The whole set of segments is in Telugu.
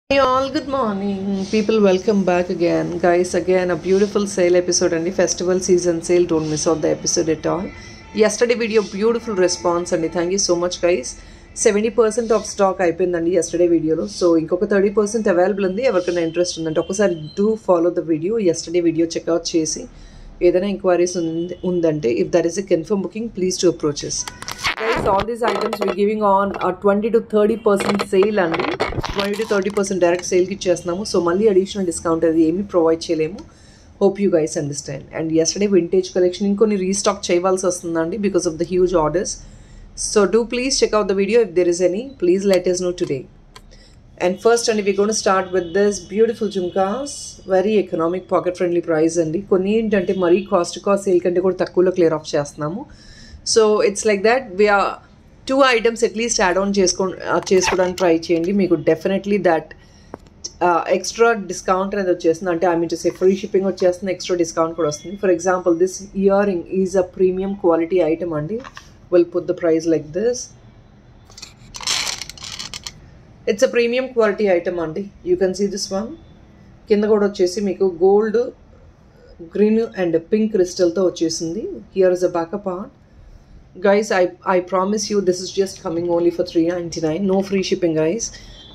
Hey all, good morning. People, welcome back again. Guys, again a beautiful sale episode and the festival season sale. Don't miss out the episode at all. Yesterday video, beautiful response and thank you so much guys. 70% of stock అయిపోయిందండి yesterday వీడియోలో. సో ఇంకొక 30% అవైలబుల్ ఉంది. ఎవరికైనా ఇంట్రెస్ట్ ఉందంటే ఒకసారి do follow the video. yesterday video check out చేసి ఏదైనా ఎంక్వైరీస్ ఉందంటే if there is a confirm booking, please to approach us. Guys, all these items we're giving on a 20 to 30% sale అండి. 20 to 30% direct sale కి ఇచ్చేస్తున్నాము. సో మళ్ళీ అడిషనల్ డిస్కౌంట్ అది ఏమీ ప్రొవైడ్ చేయలేము. Hope you guys understand. And yesterday vintage collection ఇంకొన్ని రీస్టాక్ చేయవలసి వస్తుందండి because of the huge orders. So do please check out the video if there is any. Please let us know today. And first and we're going to start with this beautiful jhumkas. Very economic, pocket friendly price అండి. కొన్ని ఏంటంటే మరీ కాస్ట్ సేల్ కంటే కూడా తక్కువలో క్లియర్ ఆఫ్ చేస్తున్నాము. So it's like that we are 2 items at least add on చేసుకోవడానికి ట్రై చేయండి. మీకు డెఫినెట్లీ దట్ ఎక్స్ట్రా డిస్కౌంట్ అనేది వచ్చేస్తుంది. అంటే I mean to say free shipping వచ్చేస్తుంది, ఎక్స్ట్రా డిస్కౌంట్ కూడా వస్తుంది. For example this earring is a premium quality item అండి. Will put the price like this. It's a premium quality item అండి. You can see this one. కింద కూడా వచ్చేసి మీకు గోల్డ్, గ్రీన్ అండ్ పింక్ క్రిస్టల్తో వచ్చేసింది. Here is a backup part. Guys, I promise you this is just coming only for $399. No free shipping guys.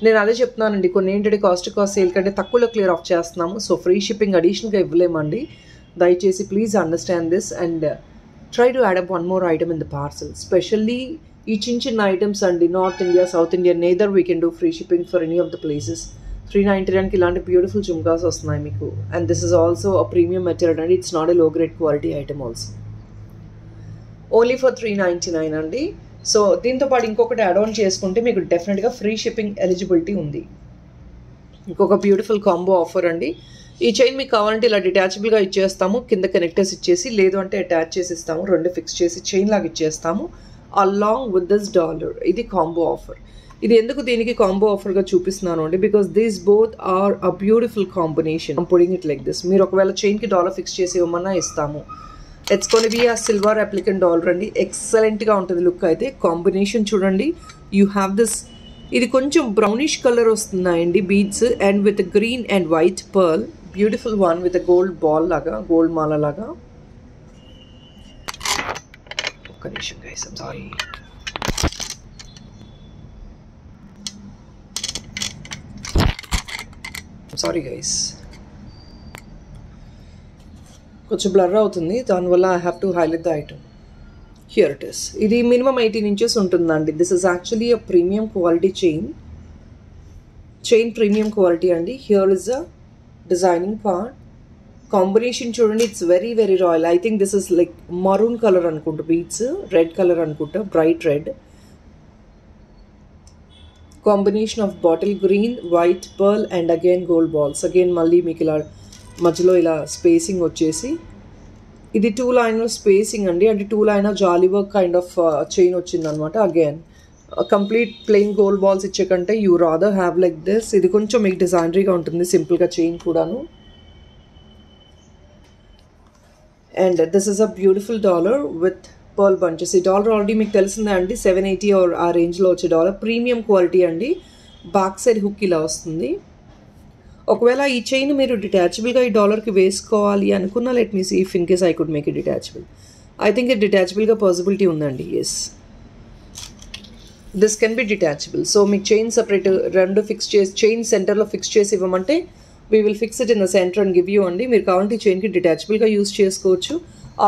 నేను అదే చెప్తున్నానండి, కొన్ని ఏంటంటే కాస్ట్ సేల్ కంటే తక్కువలో క్లియర్ ఆఫ్ చేస్తున్నాము. సో ఫ్రీ షిప్పింగ్ అడిషనల్గా ఇవ్వలేమండి. దయచేసి please understand this and try to add up one more item in the parcel. Specially ఈ చిన్న ఐటమ్స్ అండి, north India, south India, neither we can do free shipping for any of the places. $399కి ఇలాంటి బ్యూటిఫుల్ జుమ్కాస్ వస్తున్నాయి మీకు. And this is also a premium material అండి. It's not a low grade quality item also. Only for $399 అండి. సో దీంతో పాటు ఇంకొకటి యాడ్ ఆన్ చేసుకుంటే మీకు డెఫినెట్గా ఫ్రీ షిప్పింగ్ ఎలిజిబిలిటీ ఉంది. ఇంకొక బ్యూటిఫుల్ కాంబో ఆఫర్ అండి. ఈ చైన్ మీకు కావాలంటే ఇలా డిటాచబుల్గా ఇచ్చేస్తాము, కింద కనెక్టర్స్ ఇచ్చేసి, లేదు అంటే అటాచ్ చేసి ఇస్తాము, రెండు ఫిక్స్ చేసి చైన్ లాగా ఇచ్చేస్తాము అలాంగ్ విత్ దిస్ డాలర్. ఇది కాంబో ఆఫర్. ఇది ఎందుకు దీనికి కాంబో ఆఫర్గా చూపిస్తున్నాను అండి, because these both are a beautiful combination. Putting it like this. మీరు ఒకవేళ చైన్కి డాలర్ ఫిక్స్ చేసి ఇవ్వమన్నా ఇస్తాము. It's gonna be a silver applicant dollar అండి. ఎక్సలెంట్గా ఉంటుంది లుక్ అయితే. కాంబినేషన్ చూడండి. యూ హ్యావ్ దిస్, ఇది కొంచెం బ్రౌనిష్ కలర్ వస్తున్నాయండి beads and with green and white pearl. Beautiful one with gold ball లాగా, గోల్డ్ మాల లాగా. ఒక్క నిమిషం guys, I'm sorry. Sorry guys, కొంచెం బ్లర్ అవుతుంది, దానివల్ల I have to highlight the item. Here it is. ఇది మినిమం 18 inches ఉంటుందండి. This is actually a premium quality chain premium quality అండి. Here is a designing part. Combination చూడండి, it's very very royal. I think this is like maroon colour అనుకుంటా, బీట్స్ రెడ్ కలర్ అనుకుంటా, bright red. Combination of bottle green, white pearl and again gold balls. Again మళ్ళీ మీకు ఇలా మధ్యలో ఇలా స్పేసింగ్ వచ్చేసి, ఇది 2 line స్పేసింగ్ అండి. అంటే 2 line jolly work kind of chain వచ్చింది అనమాట. Again complete plain gold balls ఇచ్చే కంటే you rather have like this. ఇది కొంచెం మీకు డిజైనరీగా ఉంటుంది, సింపుల్గా చైన్ కూడాను. And this is a beautiful dollar with pearl bunches. ఈ డాలర్ ఆల్రెడీ మీకు తెలిసిందే అండి, 780 ఆ రేంజ్లో వచ్చే డాలర్. ప్రీమియం క్వాలిటీ అండి. బ్యాక్ సైడ్ హుక్ ఇలా వస్తుంది. ఒకవేళ ఈ చైన్ మీరు డిటాచబుల్గా ఈ డాలర్కి వేసుకోవాలి అనుకున్నా, let me see if in case I could make it detachable. I think ఇది డిటాచబుల్గా పాసిబిలిటీ ఉందండి. Yes, this can be detachable. So మీకు చైన్ సపరేట్ రెండు ఫిక్స్ చేసి, చైన్ సెంటర్లో ఫిక్స్ చేసి ఇవ్వమంటే we will fix it in the centre and give you అండి. మీరు కావాలంటే ఈ చైన్కి డిటాచబుల్గా యూస్ చేసుకోవచ్చు,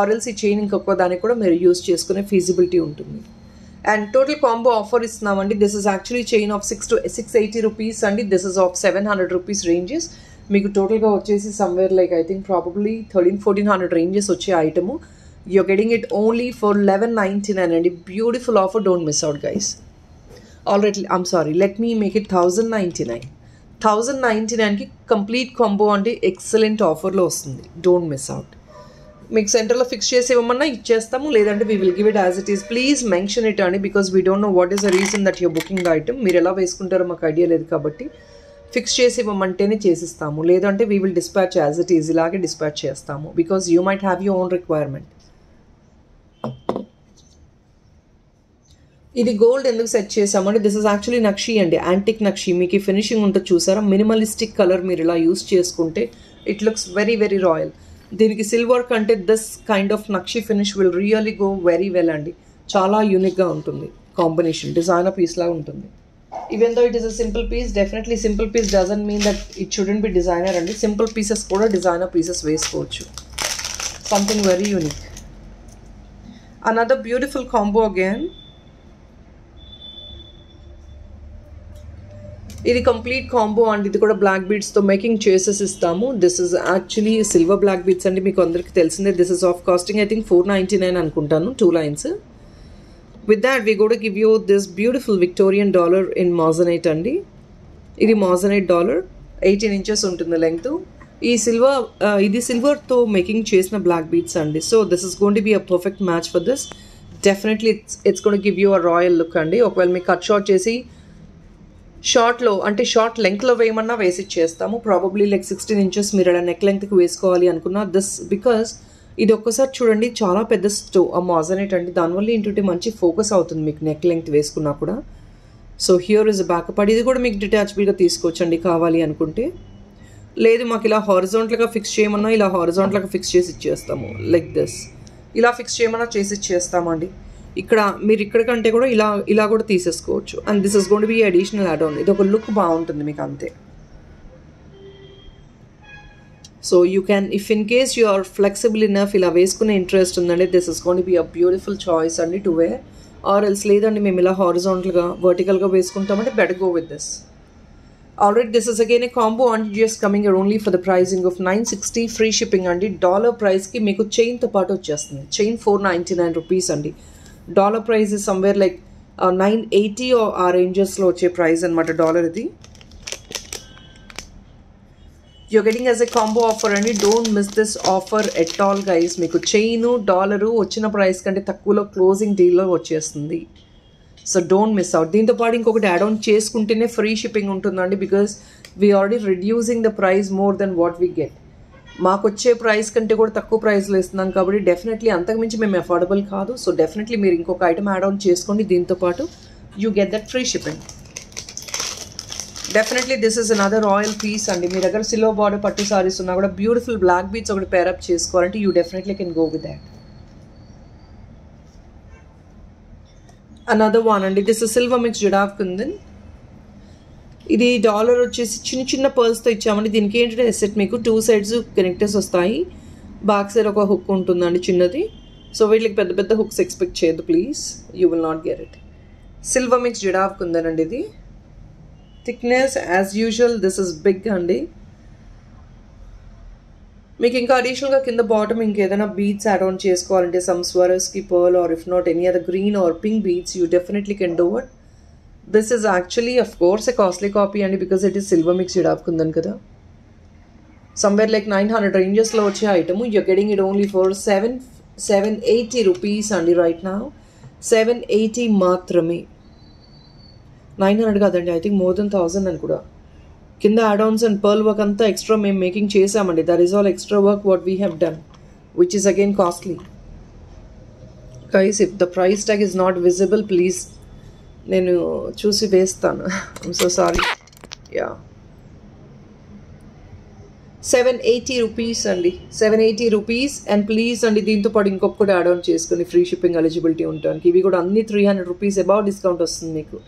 ఆర్ఎల్స్ ఈ చైన్ ఇంకొక దానికి కూడా మీరు యూస్ చేసుకునే ఫీజిబిలిటీ ఉంటుంది. అండ్ టోటల్ కాంబో ఆఫర్ ఇస్తున్నామండి. This is actually chain of 680 rupees అండి. This is of 700 rupees ranges. మీకు టోటల్గా వచ్చేసి somewhere like I think probably 1300-1400 ranges వచ్చే item. You are getting it only for $1199 అండి. Beautiful offer, don't miss out guys. Already I'm sorry, let me make it $1099. $1099కి కంప్లీట్ కాంబో అంటే ఎక్సలెంట్ ఆఫర్లో వస్తుంది. Don't miss out. మీకు సెంటర్లో ఫిక్స్ చేసి ఇవ్వమన్నా ఇచ్చేస్తాము, లేదంటే we will give it as it is. Please mention it అండి, because we don't know what is the reason that your booking the item. మీరు ఎలా వేసుకుంటారో మాకు ఐడియా లేదు, కాబట్టి ఫిక్స్ చేసి ఇవ్వమంటేనే చేసిస్తాము, లేదంటే we will dispatch as it is. ఇలాగే డిస్పాచ్ చేస్తాము, because you might have your own requirement. ఇది గోల్డ్ ఎందుకు సెట్ చేసామంటే దిస్ ఇస్ యాక్చువల్లీ నక్షి అండి, యాంటిక్ నక్షి. మీకు ఈ ఫినిషింగ్ ఉంటుంది చూసారా, మినిమలిస్టిక్ కలర్ మీరు ఇలా యూస్ చేసుకుంటే it looks very very royal. దీనికి సిల్వర్ కంటే దిస్ కైండ్ ఆఫ్ నక్షి finish will really go very well అండి. చాలా యూనిక్గా ఉంటుంది కాంబినేషన్, డిజైనర్ పీస్ లాగా ఉంటుంది. Even though it is a simple piece, definitely simple piece doesn't mean that it shouldn't be designer అండి. సింపుల్ పీసెస్ కూడా డిజైనర్ పీసెస్ వేసుకోవచ్చు. Something very unique. Another beautiful combo again. ఇది కంప్లీట్ కాంబో అండి. ఇది కూడా బ్లాక్ బీడ్స్తో మేకింగ్ చేసేసి ఇస్తాము. This is actually silver black beads అండి, మీకు అందరికి తెలిసిందే. This is of costing I think 499 అనుకుంటాను, 2 lines. With that we got give you this beautiful Victorian dollar in moissanite అండి. ఇది మాజనైట్ డాలర్, 18 inches ఉంటుంది లెంగ్త్. ఈ సిల్వర్ ఇది సిల్వర్తో మేకింగ్ చేసిన బ్లాక్ బీడ్స్ అండి. So this is gonna be a perfect match for this. Definitely it's gonna give you a royal look అండి. ఒకవేళ మీకు కట్ షార్ట్ చేసి షార్ట్లో అంటే షార్ట్ లెంగ్త్లో వేయమన్నా వేసి చేస్తాము. ప్రాబబ్లీ లైక్ 16 inches మీరు అలా నెక్ లెంగ్త్కి వేసుకోవాలి అనుకున్నా దిస్, బికాస్ ఇది ఒక్కసారి చూడండి చాలా పెద్ద ఆ మాజనైట్ అండి, దానివల్ల ఏంటంటే మంచి ఫోకస్ అవుతుంది మీకు నెక్ లెంగ్త్ వేసుకున్నా కూడా. So here is backup. ఇది కూడా మీకు డిటాచబుల్గా తీసుకోవచ్చండి కావాలి అనుకుంటే. లేదు మాకు ఇలా హారిజాంటల్గా ఫిక్స్ చేయమన్నా ఇలా హారిజాంటల్గా ఫిక్స్ చేసి ఇచ్చేస్తాము. లైక్ దిస్ ఇలా ఫిక్స్ చేయమన్నా చేసి ఇచ్చేస్తామండి. ఇక్కడ మీరు ఇక్కడ కంటే కూడా ఇలా కూడా తీసేసుకోవచ్చు. And this is gonna be additional add on. ఇది ఒక లుక్ బాగుంటుంది మీకు అంతే. So you can, if in case you are flexible enough, ఇలా వేసుకునే ఇంట్రెస్ట్ ఉందండి, this is gonna be a beautiful choice అండి టు వేర్. ఆర్ ఎల్స్ లేదండి మేము ఇలా హారిజాంటల్గా వర్టికల్గా వేసుకుంటామంటే better go with this. Already this is again a combo and just coming only for the pricing of 960 free shipping అండి. డాలర్ ప్రైస్కి మీకు చైన్తో పాటు వచ్చేస్తుంది. చైన్ 499 రూపీస్ అండి. Dollar price is somewhere like 980 ఆ రేంజెస్లో వచ్చే ప్రైస్ అనమాట డాలర్ ఇది. Your getting as a combo offer అండి. Don't miss this offer at all guys. మీకు చైను డాలరు వచ్చిన ప్రైస్ కంటే తక్కువలో క్లోజింగ్ డీల్లో వచ్చేస్తుంది. So don't miss out. దీంతో పాటు ఇంకొకటి యాడ్ ఆన్ చేసుకుంటేనే ఫ్రీ షిప్పింగ్ ఉంటుందండి, because we already reducing the price more than what we get. మాకు వచ్చే ప్రైస్ కంటే కూడా తక్కువ ప్రైస్లో ఇస్తున్నాం కాబట్టి డెఫినెట్లీ అంతకుమించి మేము అఫోర్డబుల్ కాదు. సో డెఫినెట్లీ మీరు ఇంకొక ఐటమ్ యాడ్ ఆన్ చేసుకోండి. దీంతో పాటు you get that free shipping. Definitely this is another royal piece అండి. మీ దగ్గర సిల్వర్ బార్డర్ పట్టు సారీస్ ఉన్నా కూడా బ్యూటిఫుల్ బ్లాక్ బీడ్స్ ఒకటి పేరప్ చేసుకోవాలంటే you definitely can go with that. Another one అండి. This is silver mix jadau kundan. ఇది డాలర్ వచ్చేసి చిన్న చిన్న పర్ల్స్తో ఇచ్చామండి. దీనికి ఏంటంటే సెట్ మీకు 2 sides కనెక్టర్స్ వస్తాయి. బ్యాక్ సైడ్ ఒక హుక్ ఉంటుందండి చిన్నది. సో వీటికి పెద్ద పెద్ద హుక్స్ ఎక్స్పెక్ట్ చేయొద్దు please, you will not get it. Silver mix jadau kundan అండి. ఇది thickness as usual this is big అండి. మీకు ఇంకా అడిషనల్గా కింద బాటమ్ ఇంకేదైనా బీడ్స్ యాడ్ ఆన్ చేసుకోవాలంటే some Swarovski pearl or if not any other green or pink beads you definitely can do it. This is actually of course a costly copy అండి, because it is silver mix jadau kundan కదా. సమ్వేర్ లైక్ 900 రేంజెస్లో వచ్చే item your getting it only for 780 rupees అండి. రైట్ నౌ 780 మాత్రమే, 900 కాదండి. ఐ థింక్ మోర్ దెన్ 1000 అని కూడా. కింద యాడ్-ఆన్స్ అండ్ పర్ల్ వర్క్ అంతా ఎక్స్ట్రా మేము మేకింగ్ చేసామండి. That is all extra work what we have done, which is again costly. Guys if the price tag is not visible please నేను చూసి వేస్తాను. I'm so sorry. Yeah 780 rupees అండి, 780 రూపీస్. అండ్ ప్లీజ్ అండి దీంతో పాటు ఇంకొకటి యాడ్ ఆన్ చేసుకుని ఫ్రీ షిప్పింగ్ ఎలిజిబిలిటీ ఉండడానికి. ఇవి కూడా అన్ని 300 రూపీస్ అబౌవ్ డిస్కౌంట్ వస్తుంది మీకు.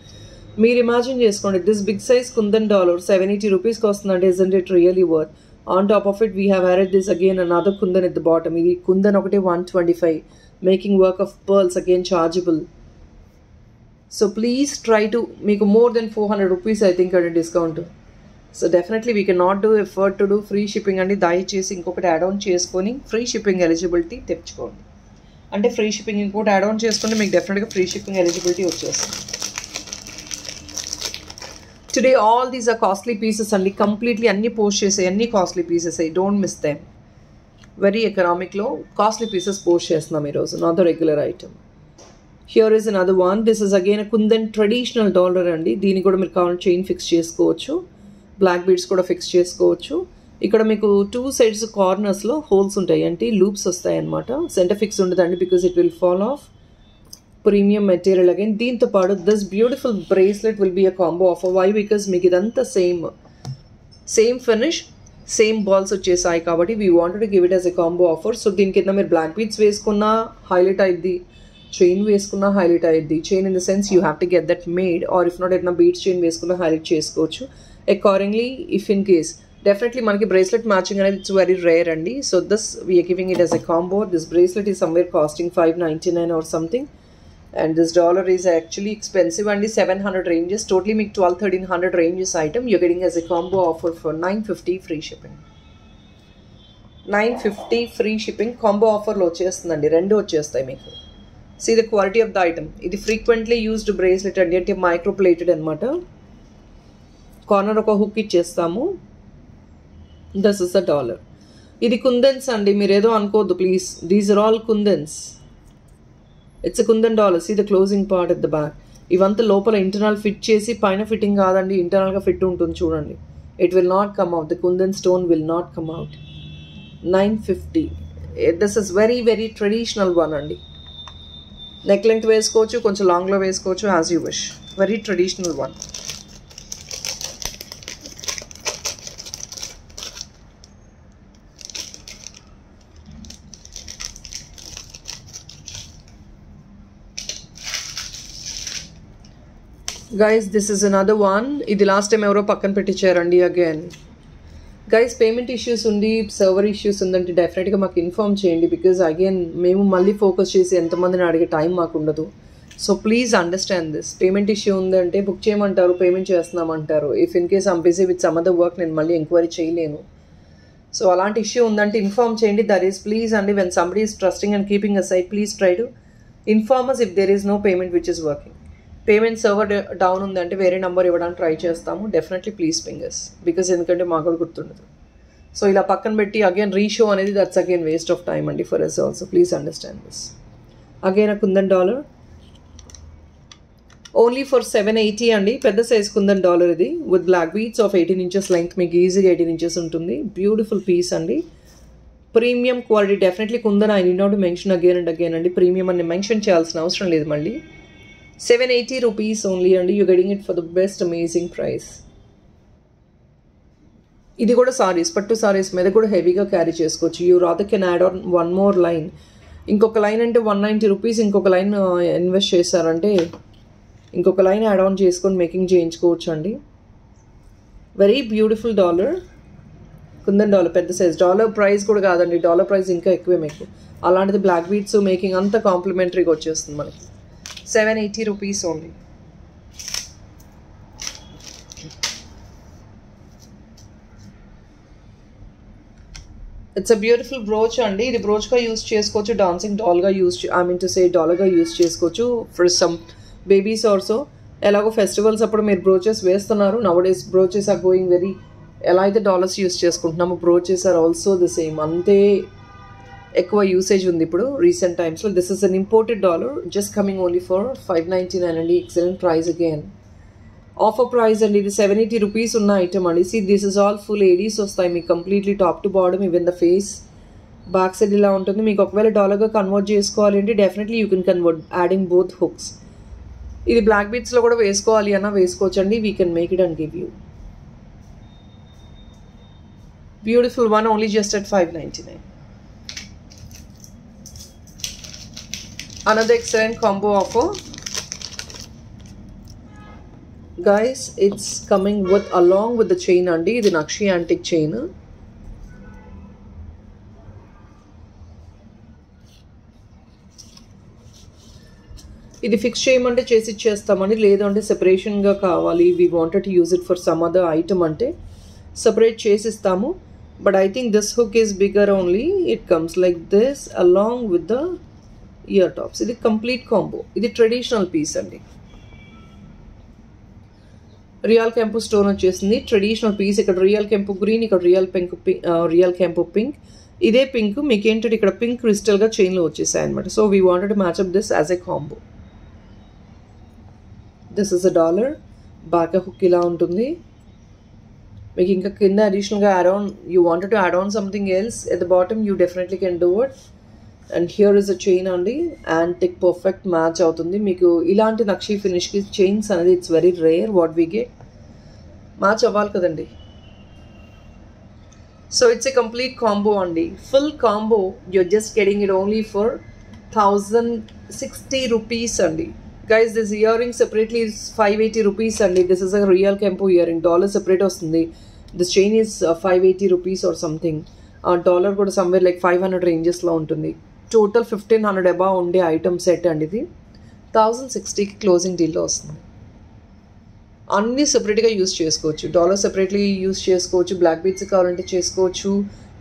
మీరు ఇమాజిన్ చేసుకోండి, this big size kundan dollar 780 రూపీస్కి వస్తుందంటే isn't it really worth. On top of it we have added this again another kundan at the bottom. ఇది కుందన్ ఒకటి 125, making work of pearls again chargeable. So please try to, మీకు more than 400 rupees I think అదే discount. So definitely we can not do effort to do free shipping అండి. దయచేసి ఇంకొకటి యాడ్ ఆన్ చేసుకొని ఫ్రీ షిప్పింగ్ ఎలిజిబిలిటీ తెచ్చుకోండి. అంటే ఫ్రీ షిప్పింగ్ ఇంకోటి యాడ్ ఆన్ చేసుకుంటే మీకు డెఫినెట్గా ఫ్రీ షిప్పింగ్ ఎలిజిబిలిటీ వచ్చేస్తుంది. Today all these are costly pieces అండి. కంప్లీట్లీ అన్ని పోస్ట్ చేసాయి, అన్ని కాస్ట్లీ పీసెస్ అయ్యి. Don't miss them. వెరీ ఎకనామిక్లో కాస్ట్లీ పీసెస్ పోస్ట్ చేస్తున్నాం ఈరోజు, not the regular item. Here is another one. This is again kundan traditional dollar అండి. దీన్ని కూడా మీరు కావాలంటే చైన్ ఫిక్స్ చేసుకోవచ్చు, బ్లాక్ బీడ్స్ కూడా ఫిక్స్ చేసుకోవచ్చు. ఇక్కడ మీకు 2 sides కార్నర్స్లో హోల్స్ ఉంటాయి, అంటే లూప్స్ వస్తాయి అనమాట. సెంటర్ ఫిక్స్ ఉండదండి because it will fall off. Premium material again. దీంతో పాటు this beautiful bracelet will be a combo offer. Why? Because మీకు ఇదంతా సేమ్ ఫినిష్, సేమ్ బాల్స్ వచ్చేసాయి కాబట్టి we wanted to give it as a combo offer. So దీని కింద మీరు బ్లాక్ బీడ్స్ వేసుకున్నా హైలైట్ అయ్యిద్ది, చైన్ వేసుకున్నా హైలైట్ అయ్యిద్ది. Chain in the sense you have to get that made, or if not ఏదైనా బీడ్స్ చైన్ వేసుకున్నా హైలైట్ చేసుకోవచ్చు accordingly. If in case definitely మనకి బ్రేస్లెట్ మ్యాచింగ్ అనేది ఇట్స్ వెరీ రేర్ అండి. So this we are giving it as a combo. This bracelet is somewhere costing $599 or something, and this dollar is actually expensive అండి. 700 ranges, టోటలీ మీకు 1200-1300 ranges item your getting as a combo offer for $950 free shipping. $950 free shipping combo ఆఫర్లో వచ్చేస్తుందండి. రెండు వచ్చేస్తాయి మీకు. See the quality of the item. ఇది ఫ్రీక్వెంట్లీ యూజ్డ్ బ్రేస్లెట్ అండి, అంటే మైక్రో ప్లేటెడ్ అనమాట. కార్నర్ ఒక హుక్ ఇచ్చేస్తాము. This is $1. ఇది కుందన్స్ అండి, మీరు ఏదో అనుకోవద్దు please. These are all kundans. It's kundan dollar. See the closing part at the back. ఇవంతా లోపల ఇంటర్నల్ ఫిట్ చేసి, పైన ఫిట్టింగ్ కాదండి, ఇంటర్నల్గా ఫిట్ ఉంటుంది చూడండి. It will not come out, the kundan stone will not come out. $950. This is very very traditional one అండి. నెక్ లెంగ్త్ వేసుకోవచ్చు, కొంచెం లాంగ్లో వేసుకోవచ్చు, as you wish. Very traditional one. Guys this is another one. ఇది లాస్ట్ టైం ఎవరో పక్కన పెట్టించారండి అగైన్. గైస్ పేమెంట్ ఇష్యూస్ ఉంది, సర్వర్ ఇష్యూస్ ఉందంటే డెఫినెట్గా మాకు ఇన్ఫార్మ్ చేయండి. బికాజ్ అగైన్ మేము మళ్ళీ ఫోకస్ చేసి ఎంతమందిని అడిగే టైం మాకు ఉండదు. So please understand this. Payment issue ఉందంటే బుక్ చేయమంటారు, పేమెంట్ చేస్తున్నామంటారు. If in case I'm busy with some other work, నేను మళ్ళీ ఎంక్వైరీ చేయలేను. సో అలాంటి ఇష్యూ ఉందంటే ఇన్ఫార్మ్ చేయండి. దట్ ఈస్ ప్లీజ్ అండి, when somebody is trusting and keeping a side, please try to inform us if there is no payment which is working. Payment server down ఉందంటే వేరే నెంబర్ ఇవ్వడానికి ట్రై చేస్తాము. డెఫినెట్లీ ప్లీజ్ పింగర్స్, బికాజ్ ఎందుకంటే మాకు కూడా గుర్తుండదు. సో ఇలా పక్కన పెట్టి అగైన్ రీషో అనేది that's again waste of time అండి for us also. Please understand this. Again kundan dollar only for $780 అండి. పెద్ద సైజ్ కుందన్ డాలర్ ఇది, with black beads of 18 inches length. మీకు ఈజీగా 18 inches ఉంటుంది. బ్యూటిఫుల్ పీస్ అండి, premium quality. Definitely kundan I need not mention again and again అండి. ప్రీమియం అని మెన్షన్ చేయాల్సిన అవసరం లేదు మళ్ళీ. $780 ఓన్లీ అండి. You getting it for the best amazing price. ఇది కూడా సారీస్, పట్టు సారీస్ మీద కూడా హెవీగా క్యారీ చేసుకోవచ్చు. You rather can add on one more line. ఇంకొక లైన్ అంటే $190, ఇంకొక లైన్ ఇన్వెస్ట్ చేశారంటే ఇంకొక లైన్ యాడ్ ఆన్ చేసుకొని మేకింగ్ చేయించుకోవచ్చు అండి. Very beautiful dollar, kundan dollar పెద్ద సైజ్. డాలర్ ప్రైస్ కూడా కాదండి, డాలర్ ప్రైస్ ఇంకా ఎక్కువే మీకు. అలాంటిది బ్లాక్ బీడ్స్ మేకింగ్ అంతా కాంప్లిమెంటరీగా వచ్చేస్తుంది మనకి. $780 only. It's a beautiful brooch అండి. ఇది బ్రోచ్గా యూజ్ చేసుకోవచ్చు, డాన్సింగ్ డాల్గా డాలర్గా యూజ్ చేసుకోవచ్చు ఫర్ సమ్ బేబీస్ ఆల్సో. ఎలాగో ఫెస్టివల్స్ అప్పుడు మీరు బ్రోచెస్ వేస్తున్నారు. Nowadays brooches are going very, ఎలా అయితే డాలర్స్ యూజ్ చేసుకుంటున్నాము, brooches are also the same. అంతే ఎక్కువ యూసేజ్ ఉంది ఇప్పుడు రీసెంట్ టైమ్స్లో. This is an imported dollar, just coming only for $599 అండి. Excellent price again. Offer price అండి. ఇది $780 ఉన్న ఐటమ్ అండి. See this is all full Aedes వస్తాయి మీకు completely top to bottom, even the face. Back side ఇలా ఉంటుంది. మీకు ఒకవేళ డాలర్గా కన్వర్ట్ చేసుకోవాలి అంటే definitely you can convert adding both hooks. ఇది బ్లాక్ బీట్స్లో కూడా వేసుకోవాలి అన్న వేసుకోవచ్చు అండి. We can make it and give you. Beautiful one only just at $599. Another excellent combo offer. Guys, it's coming with along with the chain andi. Idi Nakshi antique chain. ఇది ఫిక్స్ చేయమంటే చేసి ఇచ్చేస్తామండి, లేదంటే సెపరేషన్గా కావాలి, we wanted to use it for some other item అంటే సపరేట్ చేసిస్తాము. But I think this hook is bigger only. It comes like this along with the ear tops. ఇది కంప్లీట్ కాంబో. ఇది ట్రెడిషనల్ పీస్ అండి. రియల్ కెంపు స్టోన్ వచ్చేసింది. Traditional piece. ఇక్కడ రియల్ కెంపు గ్రీన్, ఇక్కడ రియల్ కెంపు పింక్. ఇదే పింక్ మీకు ఏంటంటే ఇక్కడ పింక్ క్రిస్టల్గా చైన్లో వచ్చేసాయి అనమాట. So we wanted to match up this as a combo. This is $1. Back hook ఇలా ఉంటుంది. మీకు ఇంకా కింద అడిషనల్గా add on, you wanted to add on something else at the bottom, you definitely can do it. And here is a chain అండి, యాంటిక్ పర్ఫెక్ట్ మ్యాచ్ అవుతుంది మీకు. ఇలాంటి నక్షి ఫినిష్కి చైన్స్ అనేది it's very rare what we get. Match అవ్వాలి కదండి. So it's a complete combo అండి, full combo. Your just getting it only for 1060 rupees అండి. Guys this earring separately is 580 rupees అండి. దిస్ ఇస్ అ రియల్ కెంపో ఇయర్ రింగ్. డాలర్ సెపరేట్ వస్తుంది. This chain is 580 rupees or something. Dollar కూడా సమ్వేర్ లైక్ 500 రేంజెస్లో ఉంటుంది. టోటల్ 1500 అబౌవ్ ఉండే ఐటమ్ సెట్ అండి ఇది. 1060కి క్లోజింగ్ డీల్లో వస్తుంది. అన్నీ సెపరేట్గా యూస్ చేసుకోవచ్చు. డాలర్ సెపరేట్లీ యూస్ చేసుకోవచ్చు, బ్లాక్ బీట్స్ కావాలంటే చేసుకోవచ్చు,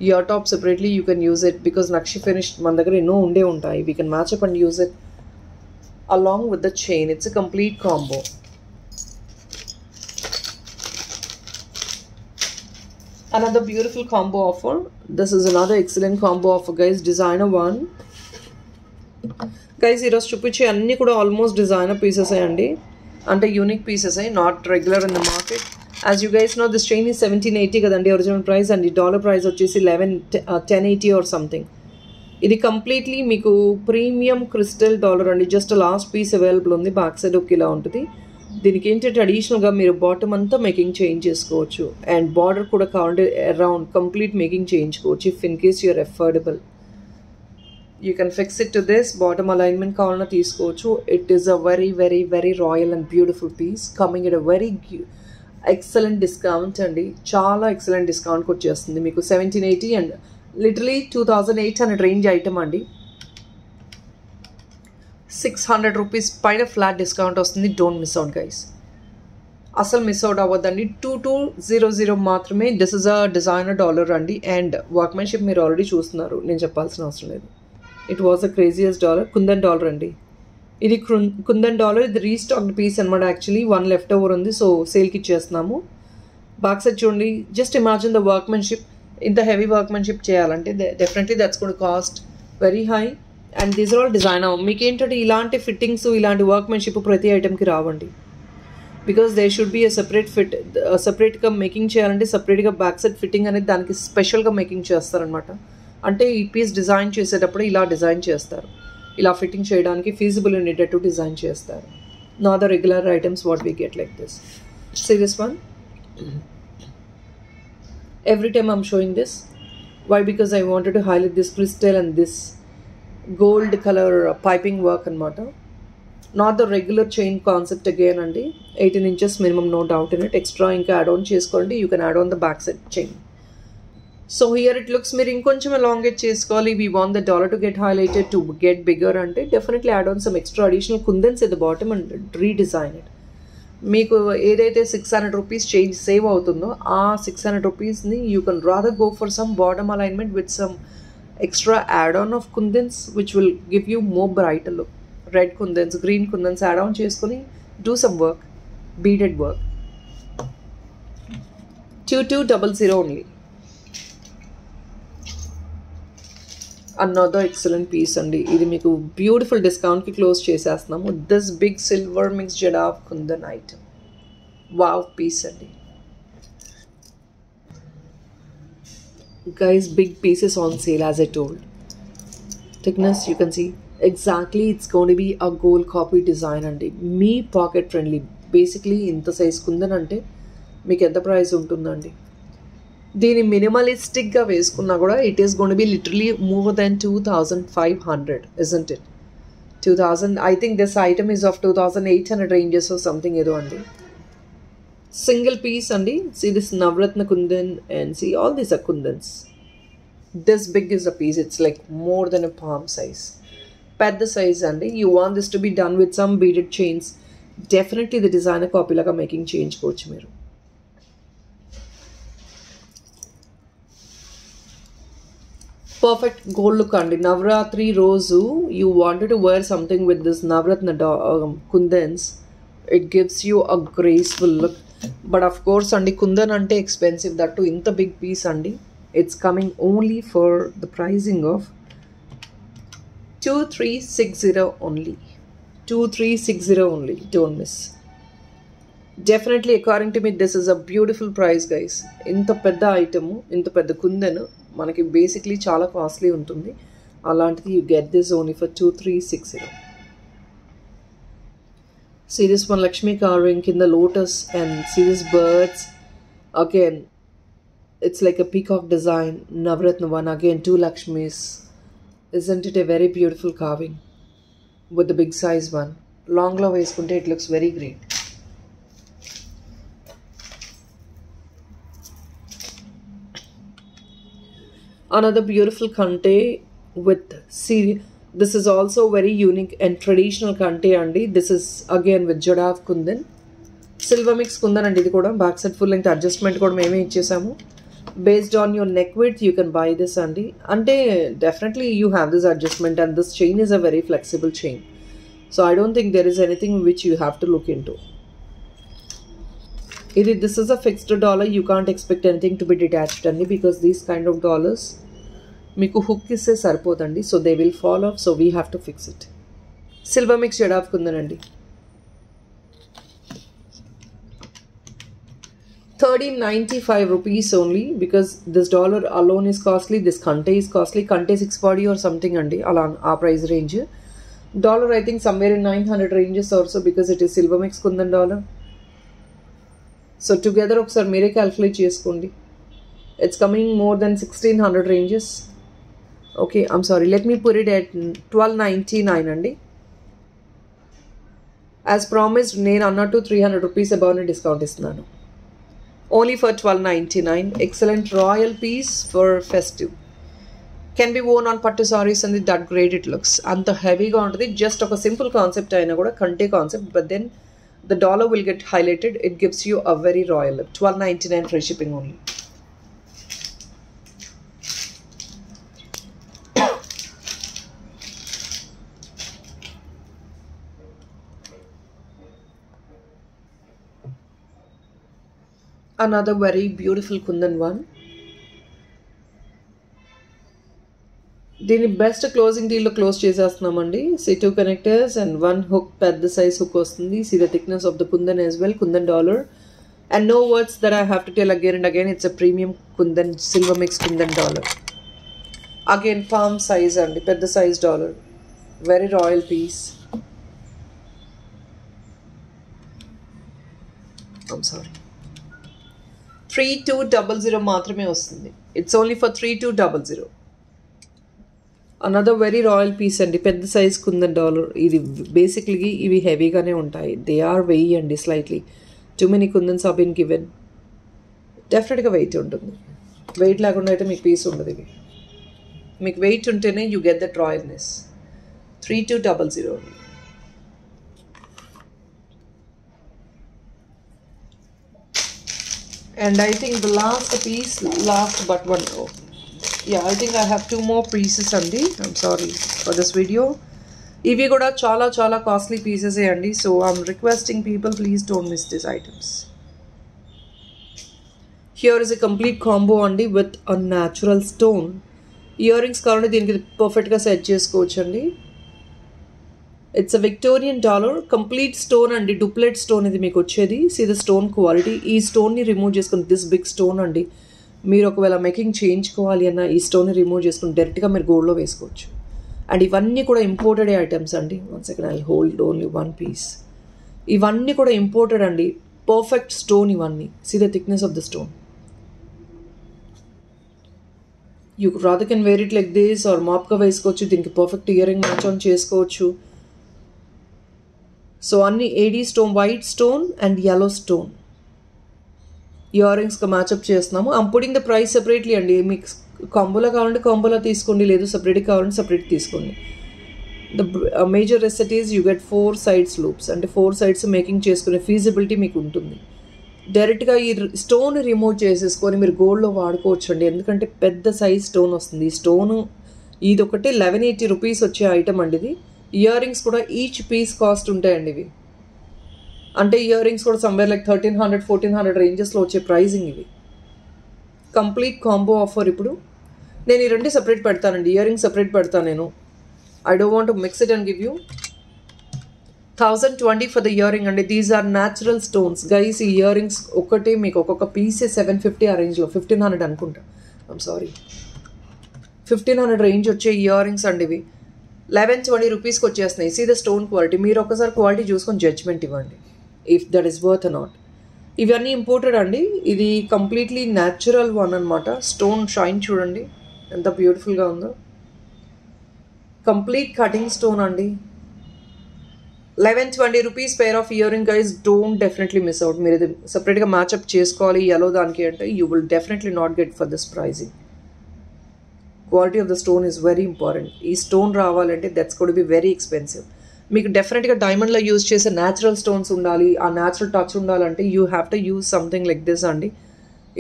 year top separately you can use it because nakshi finish మన దగ్గర ఎన్నో ఉండే ఉంటాయి. We can match up and use it along with the chain. It's a complete combo. Another beautiful combo offer. This is another excellent combo offer guys. Designer one. Guys ఈరోజు చూపించే అన్నీ కూడా ఆల్మోస్ట్ డిజైనర్ పీసెస్ అండి, అంటే unique pieces, not regular in the market. As you guys know this chain is 1780 కదండి ఒరిజినల్ ప్రైస్, అండి డాలర్ ప్రైస్ వచ్చేసి 1080 ఆర్ సంథింగ్. ఇది కంప్లీట్లీ మీకు ప్రీమియం క్రిస్టల్ డాలర్ అండి. జస్ట్ లాస్ట్ పీస్ అవైలబుల్ ఉంది. బ్యాక్ సైడ్ ఒక ఇలా ఉంటుంది. దీనికి ఏంటంటే అడిషనల్గా మీరు బాటమ్ అంతా మేకింగ్ చేంజ్ చేసుకోవచ్చు, అండ్ బార్డర్ కూడా కావాలంటే అరౌండ్ కంప్లీట్ మేకింగ్ చేయించుకోవచ్చు. If in case you are affordable you can fix it to this. Bottom alignment కావాలన్నా తీసుకోవచ్చు. It is a very very very royal and beautiful piece coming at a very excellent discount అండి. చాలా ఎక్సలెంట్ డిస్కౌంట్కి వచ్చేస్తుంది మీకు. 1780 అండ్ లిటరలీ 2800 రేంజ్ ఐటమ్ అండి. 600 రూపీస్ పైన ఫ్లాట్ డిస్కౌంట్ వస్తుంది. డోంట్ మిస్ అవుట్ గైస్, అసలు మిస్ అవుట్ అవ్వద్దండి. 2200 మాత్రమే. This is a designer dollar అండి, అండ్ వర్క్మెన్షిప్ మీరు ఆల్రెడీ చూస్తున్నారు, నేను చెప్పాల్సిన అవసరం లేదు. It was a craziest dollar. Kundan dollar అండి ఇది. కుందన్ డాలర్ ఇది రీస్టాక్డ్ పీస్ అనమాట. యాక్చువల్లీ 1 లెఫ్ట్ ఓవర్ ఉంది, సో సేల్కి ఇచ్చేస్తున్నాము. బ్యాక్ సైడ్ చూడండి. Just imagine the workmanship. ఇంత హెవీ వర్క్మెన్షిప్ చేయాలంటే definitely that's going to cost very high. And these are all designer. మీకు ఏంటంటే ఇలాంటి ఫిట్టింగ్స్, ఇలాంటి వర్క్మెన్షిప్ ప్రతి ఐటెంకి రావండి. Because they should be a separate fit. సెపరేట్గా మేకింగ్ చేయాలంటే సపరేట్గా బ్యాక్ సైడ్ ఫిట్టింగ్ అనేది దానికి స్పెషల్గా మేకింగ్ చేస్తారనమాట. అంటే ఈ పీస్ డిజైన్ చేసేటప్పుడు ఇలా డిజైన్ చేస్తారు. ఇలా ఫిట్టింగ్ చేయడానికి ఫీజిబుల్ ఉండేటట్టు డిజైన్ చేస్తారు. Not the regular items what we get like this. See this one. Every time I'm showing this. Why? Because I wanted to highlight this crystal and this gold color piping work anamata. Not the regular chain concept again andi. 18 inches minimum, no doubt in it. Extra inka add on cheskovalante, you can add on the back side chain. So here it looks meer inkoncham elongate cheskovali. We want the dollar to get highlighted, to get bigger ante definitely add on some extra additional kundans at the bottom and redesign it. మీకు ఏదైతే 600 రూపీస్ చేంజ్ సేవ్ అవుతుందో ఆ 600 రూపీస్ని you can rather go for some bottom alignment with some extra add on of kundans which will give you more brighter look. Red kundans, green kundans add on చేసుకొని do some work, beaded work. 2200 only. Another excellent piece అండి. ఇది మీకు బ్యూటిఫుల్ డిస్కౌంట్కి క్లోజ్ చేసేస్తున్నాము. This big silver mix jadau kundan item. Wow piece అండి. Guys, big pieces on sale as I told. Thickness you can see exactly it's going to be a gold copy design అండి. మీ పాకెట్ ఫ్రెండ్లీ. బేసిక్లీ ఇంత సైజ్ కుందన్ అంటే మీకు ఎంత ప్రైస్ ఉంటుందండి? దీని మినిమలిస్టిక్గా వేసుకున్నా కూడా it is gonna be literally more than 2500, isn't it? 2000. I think this item is of 2800 ranges or something ఏదో అండి. సింగిల్ పీస్ అండి. See this navratna kundan and see all these are kundans. This big is a piece. It's like more than a palm size. పెద్ద సైజ్ అండి. You want this to be done with some beaded chains. Definitely ఇది డిజైనర్ కాపీలాగా మేకింగ్ చేయించుకోవచ్చు మీరు. పర్ఫెక్ట్ గోల్డ్ లుక్ అండి. నవరాత్రి రోజు you wanted to wear something with this navratna kundans. It gives you a graceful look. But of course అండి కుందన్ అంటే ఎక్స్పెన్సివ్. దట్టు ఇంత బిగ్ పీస్ అండి. It's coming only for the pricing of 2360 only. 2360 only. Don't miss. Definitely according to me this is a beautiful price guys. ఇంత పెద్ద ఐటము, ఇంత పెద్ద కుందన్ మనకి బేసిక్లీ చాలా కాస్ట్లీ ఉంటుంది. అలాంటిది you get this only for 2360. See this one Lakshmi carving in the lotus, and see these birds. Again, it's like a peacock design. Navratna one, again 2 Lakshmis. Isn't it a very beautiful carving with the big size one? Long lo veskunte it looks very great. Another beautiful kante with this is also very unique and traditional kante andi. This is again with Jadav Kundan, silver mix kundan andi. Idi kuda back side full length adjustment kuda meme ichesamu. Based on your neck width you can buy this andi. Ante definitely you have this adjustment, and this chain is a very flexible chain, so I don't think there is anything which you have to look into. This is a fixed dollar, you can't expect anything to be detached andi, because these kind of dollars మీకు హుక్ ఇస్తే సరిపోదండి, so they will fall off, so we have to fix it. Silver mix jadau కుందనండి. 1395 rupees only, because this dollar alone is costly, this kante is costly. Kante 640 or something andi, ala aa price range. Dollar I think somewhere in 900 ranges also, because it is silver mix kundan dollar. So together ఒకసారి మీరే క్యాల్కులేట్ చేసుకోండి. It's coming more than 1600 ranges. Okay, I'm sorry, let me put it at 1299 andi. As promised, నేను అన్నట్టు 300 rupees above discount ఇస్తున్నాను. Only for 1299. Excellent royal piece for festive. Can be worn on pattu sarees and that great it looks. Anta heavy ga untadi, just ఒక simple concept అయినా కూడా kante concept, but then the dollar will get highlighted. It gives you a very royal look. 1299 free shipping only. Another very beautiful kundan one. దీని బెస్ట్ క్లోజింగ్ డీల్లో క్లోజ్ చేసేస్తున్నామండి. See 2 connectors and 1 hook, పెద్ద సైజ్ హుక్ వస్తుంది. See the thickness of the kundan as well, kundan dollar. And no words that I have to tell again and again, it's a premium kundan, silver mix kundan dollar. Again palm size andi, పెద్ద size dollar, very royal piece. I'm sorry, 3200 మాత్రమే వస్తుంది. It's only for 3200. Another very royal piece అండి, పెద్ద సైజ్ కుందన్ డాలర్. ఇది బేసిక్లీ ఇవి హెవీగానే ఉంటాయి. దే ఆర్ వెయ్యి అండి slightly. Too many kundans have been given. డెఫినెట్గా వెయిట్ ఉంటుంది. వెయిట్ లేకుండా అయితే మీకు పీస్ ఉండదు. ఇవి మీకు వెయిట్ ఉంటేనే you get that royalness. 3200. And I think the last piece, last but one, oh, yeah, I think I have 2 more pieces andi. I'm sorry for this video. Ivi kuda చాలా costly pieces andi, so I'm requesting people, please don't miss these items. Here is a complete combo andi with a natural stone. Earrings కావాలంటే దీనికి పర్ఫెక్ట్గా సెట్ చేసుకోవచ్చు అండి. It's a Victorian dollar, complete stone అండి, డూప్లెట్ స్టోన్ ఇది మీకు వచ్చేది. See the stone quality. ఈ స్టోన్ని రిమూవ్ చేసుకుని, దిస్ బిగ్ స్టోన్ అండి, మీరు ఒకవేళ మేకింగ్ చేయించుకోవాలి అన్న ఈ స్టోన్ని రిమూవ్ చేసుకుని డైరెక్ట్గా మీరు గోల్డ్లో వేసుకోవచ్చు. అండ్ ఇవన్నీ కూడా ఇంపోర్టెడ్ ఐటమ్స్ అండి. 1 second, I hold only 1 piece. ఇవన్నీ కూడా ఇంపోర్టెడ్ అండి, పర్ఫెక్ట్ స్టోన్ ఇవన్నీ. See the thickness of the stone. You rather can wear it like this or మాప్గా వేసుకోవచ్చు. దీనికి perfect earring match on చేసుకోవచ్చు. సో అన్ని AD stone, white stone and yellow stone ear రింగ్స్గా మ్యాచ్అప్ చేస్తున్నాము. I'm putting the price separately అండి. మీకు కాంబోలో కావాలంటే కాంబోలో తీసుకోండి, లేదు సపరేట్గా కావాలంటే సపరేట్ తీసుకోండి. ద మేజర్ రెసిటీస్ యూ గెట్ 4 sides లూప్స్, అంటే 4 sides మేకింగ్ చేసుకునే ఫీజిబిలిటీ మీకు ఉంటుంది. డైరెక్ట్గా ఈ స్టోన్ రిమూవ్ చేసేసుకొని మీరు గోల్డ్లో వాడుకోవచ్చు అండి, ఎందుకంటే పెద్ద సైజ్ స్టోన్ వస్తుంది. ఈ స్టోను ఇది ఒకటి 1180 rupees వచ్చే ఐటమ్ అండి ఇది. ఇయర్ రింగ్స్ కూడా ఈచ్ పీస్ కాస్ట్ ఉంటాయండి ఇవి. అంటే ఇయర్ రింగ్స్ కూడా సమ్వేర్ లైక్ 1300 1400 రేంజెస్లో వచ్చే ప్రైజింగ్ ఇవి. Complete combo offer. ఇప్పుడు నేను ఈ రెండు సపరేట్ పెడతానండి, ఇయర్ రింగ్స్ సపరేట్ పెడతాను నేను. I don't want to mix it and give you. 1020 for the earring అండి. These are natural stones guys. ఈ ఇయర్ రింగ్స్ ఒక్కటే మీకు ఒక్కొక్క పీసే 750 ఆ రేంజ్లో, 1500 అనుకుంటా. ఐమ్ సారీ, 1500 రేంజ్ వచ్చే ఇయర్ రింగ్స్ అండి ఇవి 1120 రూపీస్కి వచ్చేస్తున్నాయి. See the stone quality. మీరు ఒకసారి క్వాలిటీ చూసుకొని జడ్జ్మెంట్ ఇవ్వండి if that is worth not. ఇవన్నీ ఇంపోర్టెడ్ అండి. ఇది కంప్లీట్లీ న్యాచురల్ వన్ అనమాట. స్టోన్ షైన్ చూడండి ఎంత బ్యూటిఫుల్గా ఉందో. కంప్లీట్ కటింగ్ స్టోన్ అండి. 1120 rupees pair of earring guys. Don't definitely miss out. మీరు ఇది సపరేట్గా మ్యాచ్అప్ చేసుకోవాలి ఎలో దానికి అంటే you will definitely not get for this pricing. Quality of the stone is very important. ఈ స్టోన్ రావాలంటే that's got be very expensive. మీకు డెఫినెట్గా డైమండ్లో యూజ్ చేసే న్యాచురల్ స్టోన్స్ ఉండాలి, ఆ న్యాచురల్ టచ్ ఉండాలంటే you have to use something like this అండి.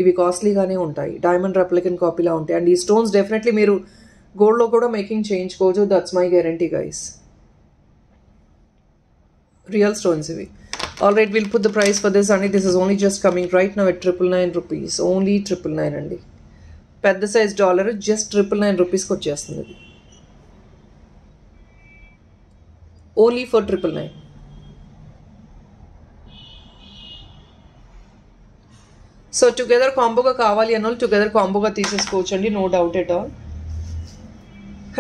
ఇవి కాస్ట్లీగానే ఉంటాయి, డైమండ్ రెప్లికెంట్ కాపీలా ఉంటాయి. అండ్ ఈ స్టోన్స్ డెఫినెట్లీ మీరు గోల్డ్లో కూడా మేకింగ్ చేయించుకోవచ్చు. That's my guarantee guys. Real stones ఇవి. All right, will put the price for this అండి. This is only just coming right now at 999 rupees. Only 999 అండి. పెద్ద సైజ్ డాలర్ జస్ట్ 999 రూపీస్కి వచ్చేస్తుంది ఇది. Only for 999. సో టుగెదర్ కాంబోగా కావాలి అన్న వాళ్ళు టుగెదర్ కాంబోగా తీసేసుకోవచ్చు అండి, no doubt at all.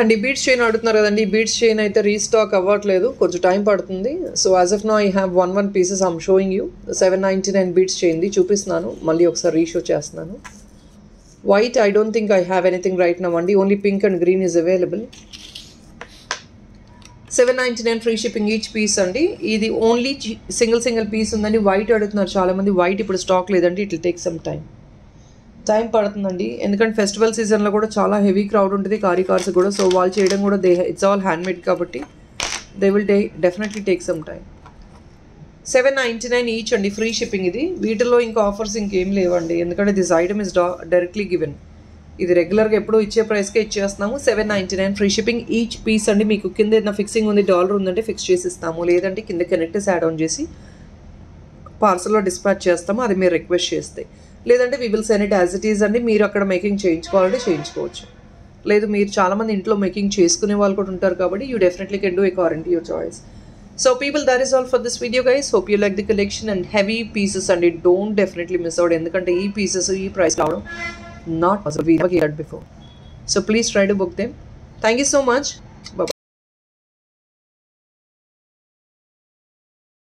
And ఈ బీడ్స్ చైన్ అడుగుతున్నారు కదండి. ఈ బీడ్స్ చైన్ అయితే రీస్టాక్ అవ్వట్లేదు, కొంచెం టైం పడుతుంది. So as of now I have 1 pieces I'm showing you. 799 beads చైన్ది చూపిస్తున్నాను, మళ్ళీ ఒకసారి రీషో చేస్తున్నాను. White I don't think I have anything right now అండి. Only pink and green is available. 799 free shipping each piece అండి. ఇది ఓన్లీ సింగిల్ పీస్ ఉందండి. వైట్ అడుగుతున్నారు చాలామంది. వైట్ ఇప్పుడు స్టాక్ లేదండి. It will take some time పడుతుందండి, ఎందుకంటే ఫెస్టివల్ సీజన్లో కూడా చాలా హెవీ క్రౌడ్ ఉంటుంది కార్స్ కూడా. సో వాళ్ళు చేయడం కూడా ఇట్స్ ఆల్ హ్యాండ్మేడ్ కాబట్టి they will definitely take some time. 799 each అండి, ఫ్రీ షిప్పింగ్ ఇది. వీటిలో ఇంకా ఆఫర్స్ ఇంకేం లేవండి, ఎందుకంటే this item is directly given. ఇది రెగ్యులర్గా ఎప్పుడూ ఇచ్చే ప్రైస్కే ఇచ్చేస్తున్నాము. 799 ఫ్రీ షిప్పింగ్ ఈచ్ పీస్ అండి. మీకు కింద ఏదైనా ఫిక్సింగ్ ఉంది, డాలర్ ఉందంటే ఫిక్స్ చేసి ఇస్తాము, లేదంటే కింద కనెక్టర్స్ యాడ్ ఆన్ చేసి పార్సల్లో డిస్పాచ్ చేస్తాము, అది మీరు రిక్వెస్ట్ చేస్తే. లేదంటే we will send it as it is అండి. మీరు అక్కడ మేకింగ్ చేయించుకోవాలంటే చేయించుకోవచ్చు, లేదు మీరు చాలామంది ఇంట్లో మేకింగ్ చేసుకునే వాళ్ళు కూడా ఉంటారు కాబట్టి you definitely can do according to your choice. So people, that is all for this video guys. Hope you like the collection and heavy pieces and it don't definitely miss out endukante ee pieces ee price lavadam not possible we never get before. So please try to book them. Thank you so much.